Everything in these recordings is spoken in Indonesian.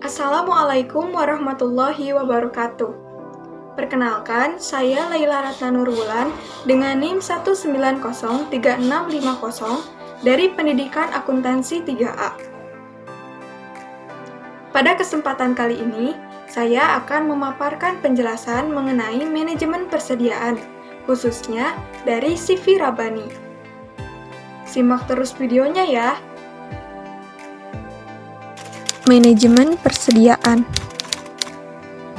Assalamualaikum warahmatullahi wabarakatuh. Perkenalkan, saya Laila Ratna Nurwulan dengan NIM 1903650 dari Pendidikan Akuntansi 3A. Pada kesempatan kali ini, saya akan memaparkan penjelasan mengenai manajemen persediaan, khususnya dari CV Rabbani. Simak terus videonya ya. Manajemen persediaan.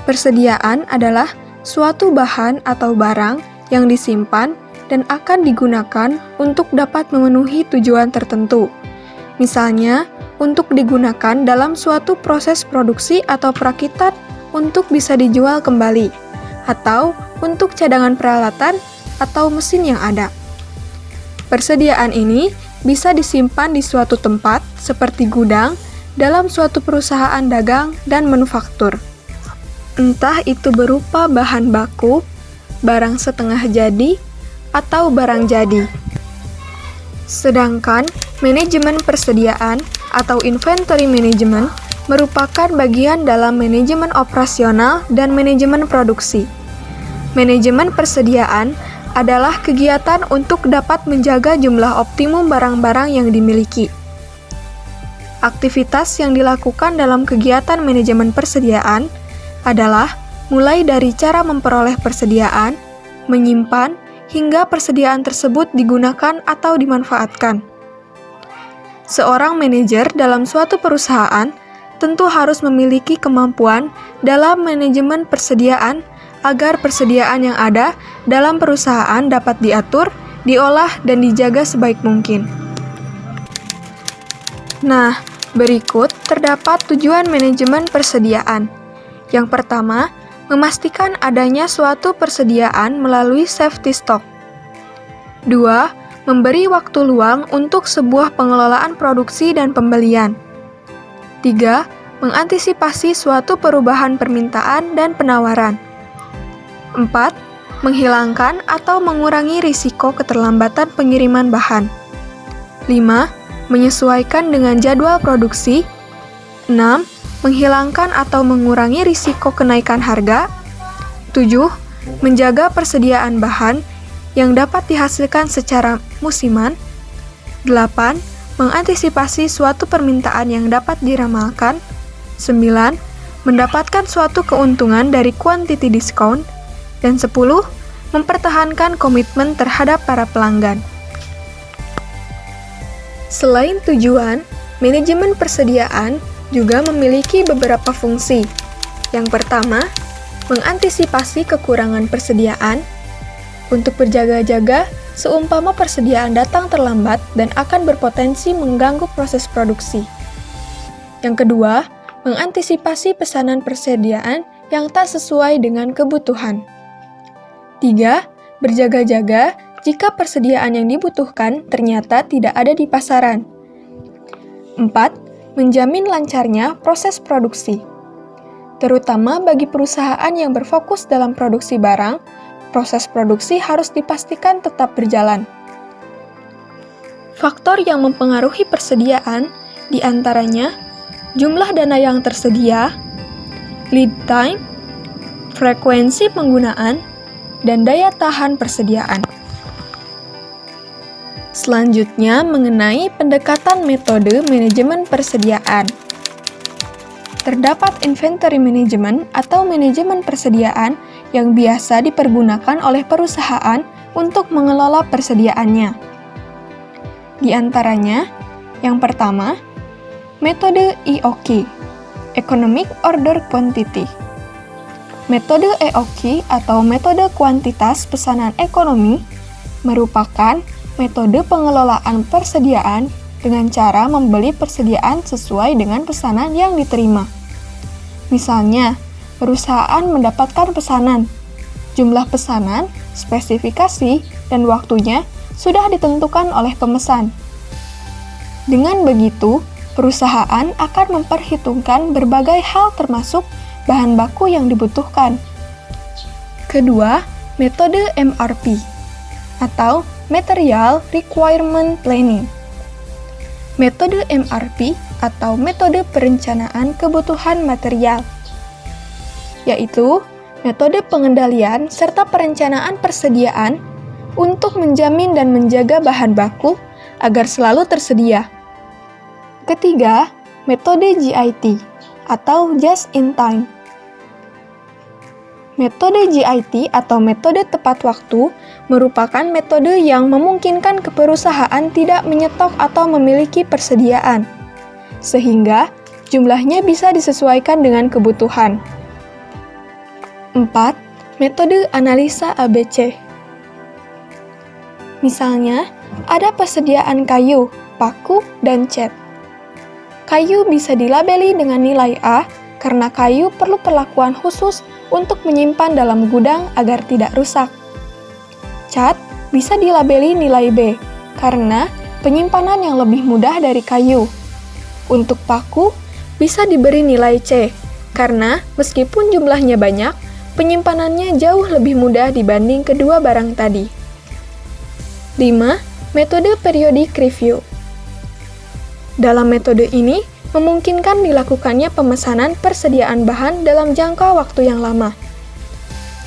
Persediaan adalah suatu bahan atau barang yang disimpan dan akan digunakan untuk dapat memenuhi tujuan tertentu. Misalnya, untuk digunakan dalam suatu proses produksi atau perakitan untuk bisa dijual kembali, atau untuk cadangan peralatan atau mesin yang ada. Persediaan ini bisa disimpan di suatu tempat seperti gudang, dalam suatu perusahaan dagang dan manufaktur. Entah itu berupa bahan baku, barang setengah jadi, atau barang jadi. Sedangkan manajemen persediaan atau inventory management merupakan bagian dalam manajemen operasional dan manajemen produksi. Manajemen persediaan adalah kegiatan untuk dapat menjaga jumlah optimum barang-barang yang dimiliki. Aktivitas yang dilakukan dalam kegiatan manajemen persediaan adalah mulai dari cara memperoleh persediaan, menyimpan, hingga persediaan tersebut digunakan atau dimanfaatkan. Seorang manajer dalam suatu perusahaan tentu harus memiliki kemampuan dalam manajemen persediaan agar persediaan yang ada dalam perusahaan dapat diatur, diolah, dan dijaga sebaik mungkin. Nah, berikut terdapat tujuan manajemen persediaan. Yang pertama, memastikan adanya suatu persediaan melalui safety stock. 2. Memberi waktu luang untuk sebuah pengelolaan produksi dan pembelian. 3. Mengantisipasi suatu perubahan permintaan dan penawaran. 4. Menghilangkan atau mengurangi risiko keterlambatan pengiriman bahan. 5. Menyesuaikan dengan jadwal produksi. 6. Menghilangkan atau mengurangi risiko kenaikan harga. 7. Menjaga persediaan bahan yang dapat dihasilkan secara musiman. 8. Mengantisipasi suatu permintaan yang dapat diramalkan. 9. Mendapatkan suatu keuntungan dari quantity discount. Dan 10. Mempertahankan komitmen terhadap para pelanggan. Selain tujuan, manajemen persediaan juga memiliki beberapa fungsi. Yang pertama, mengantisipasi kekurangan persediaan. Untuk berjaga-jaga, seumpama persediaan datang terlambat dan akan berpotensi mengganggu proses produksi. Yang kedua, mengantisipasi pesanan persediaan yang tak sesuai dengan kebutuhan. 3. Berjaga-jaga jika persediaan yang dibutuhkan ternyata tidak ada di pasaran. 4. Menjamin lancarnya proses produksi. Terutama bagi perusahaan yang berfokus dalam produksi barang, proses produksi harus dipastikan tetap berjalan. Faktor yang mempengaruhi persediaan diantaranya jumlah dana yang tersedia, lead time, frekuensi penggunaan, dan daya tahan persediaan. Selanjutnya, mengenai pendekatan metode manajemen persediaan. Terdapat inventory management atau manajemen persediaan yang biasa dipergunakan oleh perusahaan untuk mengelola persediaannya. Di antaranya, yang pertama, metode EOQ, Economic Order Quantity. Metode EOQ atau metode kuantitas pesanan ekonomi merupakan metode pengelolaan persediaan dengan cara membeli persediaan sesuai dengan pesanan yang diterima. Misalnya, perusahaan mendapatkan pesanan. Jumlah pesanan, spesifikasi, dan waktunya sudah ditentukan oleh pemesan. Dengan begitu, perusahaan akan memperhitungkan berbagai hal termasuk bahan baku yang dibutuhkan. Kedua, metode MRP atau Material Requirement Planning. metode MRP atau metode perencanaan kebutuhan material, yaitu metode pengendalian serta perencanaan persediaan untuk menjamin dan menjaga bahan baku agar selalu tersedia. Ketiga, metode JIT atau Just in Time. Metode JIT atau metode tepat waktu merupakan metode yang memungkinkan perusahaan tidak menyetok atau memiliki persediaan, sehingga jumlahnya bisa disesuaikan dengan kebutuhan. 4. Metode analisa ABC. Misalnya, ada persediaan kayu, paku, dan cat. Kayu bisa dilabeli dengan nilai A karena kayu perlu perlakuan khusus untuk menyimpan dalam gudang agar tidak rusak. Cat bisa dilabeli nilai B karena penyimpanan yang lebih mudah dari kayu. Untuk paku bisa diberi nilai C karena meskipun jumlahnya banyak, penyimpanannya jauh lebih mudah dibanding kedua barang tadi. 5. Metode periodic review. Dalam metode ini, memungkinkan dilakukannya pemesanan persediaan bahan dalam jangka waktu yang lama.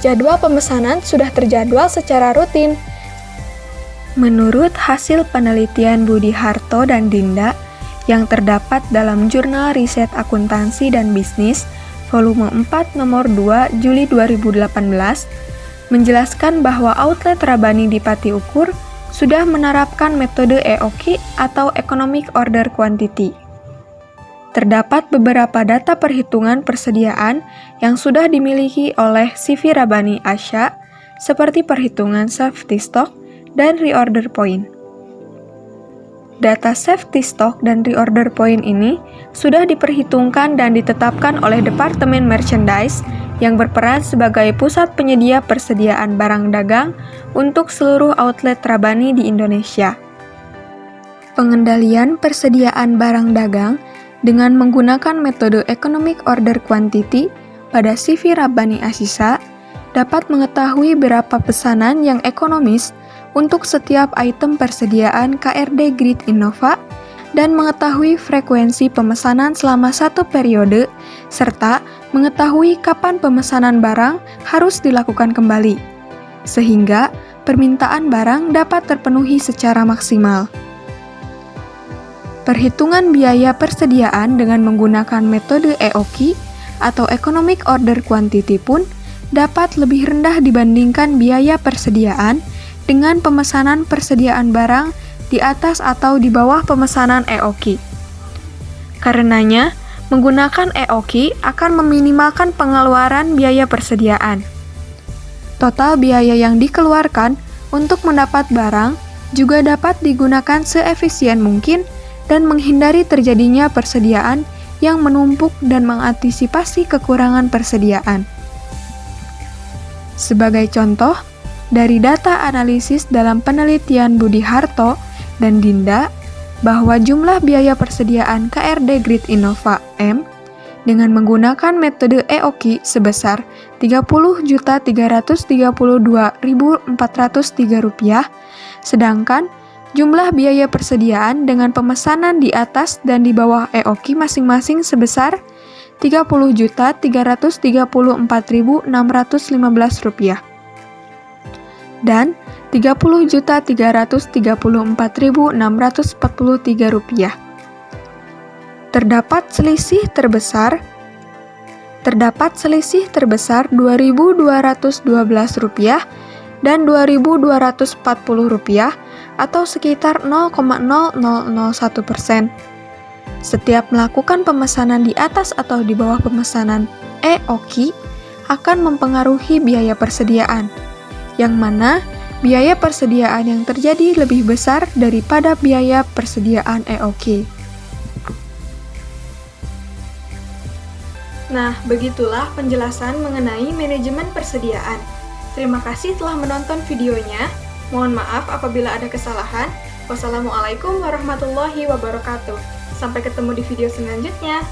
Jadwal pemesanan sudah terjadwal secara rutin. Menurut hasil penelitian Budi Harto dan Dinda yang terdapat dalam Jurnal Riset Akuntansi dan Bisnis, volume 4 nomor 2 Juli 2018, menjelaskan bahwa outlet Rabani di Pati Ukur sudah menerapkan metode EOQ atau Economic Order Quantity. Terdapat beberapa data perhitungan persediaan yang sudah dimiliki oleh CV Rabani Asya, seperti perhitungan safety stock dan reorder point. Data safety stock dan reorder point ini sudah diperhitungkan dan ditetapkan oleh Departemen Merchandise yang berperan sebagai pusat penyedia persediaan barang dagang untuk seluruh outlet Rabani di Indonesia. Pengendalian persediaan barang dagang dengan menggunakan metode Economic Order Quantity pada CV Rabani Asisa dapat mengetahui berapa pesanan yang ekonomis untuk setiap item persediaan KRD Grid Innova dan mengetahui frekuensi pemesanan selama satu periode, serta mengetahui kapan pemesanan barang harus dilakukan kembali, sehingga permintaan barang dapat terpenuhi secara maksimal. Perhitungan biaya persediaan dengan menggunakan metode EOQ atau Economic Order Quantity pun dapat lebih rendah dibandingkan biaya persediaan dengan pemesanan persediaan barang di atas atau di bawah pemesanan EOQ. Karenanya, menggunakan EOQ akan meminimalkan pengeluaran biaya persediaan. Total biaya yang dikeluarkan untuk mendapat barang juga dapat digunakan seefisien mungkin dan menghindari terjadinya persediaan yang menumpuk dan mengantisipasi kekurangan persediaan. Sebagai contoh, dari data analisis dalam penelitian Budi Harto dan Dinda, bahwa jumlah biaya persediaan KRD Grid Innova M dengan menggunakan metode EOQ sebesar Rp30.332.403, sedangkan jumlah biaya persediaan dengan pemesanan di atas dan di bawah EOQ masing-masing sebesar Rp30.334.615 dan Rp30.334.643. Terdapat selisih terbesar Rp2.212 dan Rp2.240 atau sekitar 0,0001%. Setiap melakukan pemesanan di atas atau di bawah pemesanan EOQ akan mempengaruhi biaya persediaan, yang mana biaya persediaan yang terjadi lebih besar daripada biaya persediaan EOQ. Nah, begitulah penjelasan mengenai manajemen persediaan. Terima kasih telah menonton videonya. Mohon maaf apabila ada kesalahan. Wassalamualaikum warahmatullahi wabarakatuh. Sampai ketemu di video selanjutnya.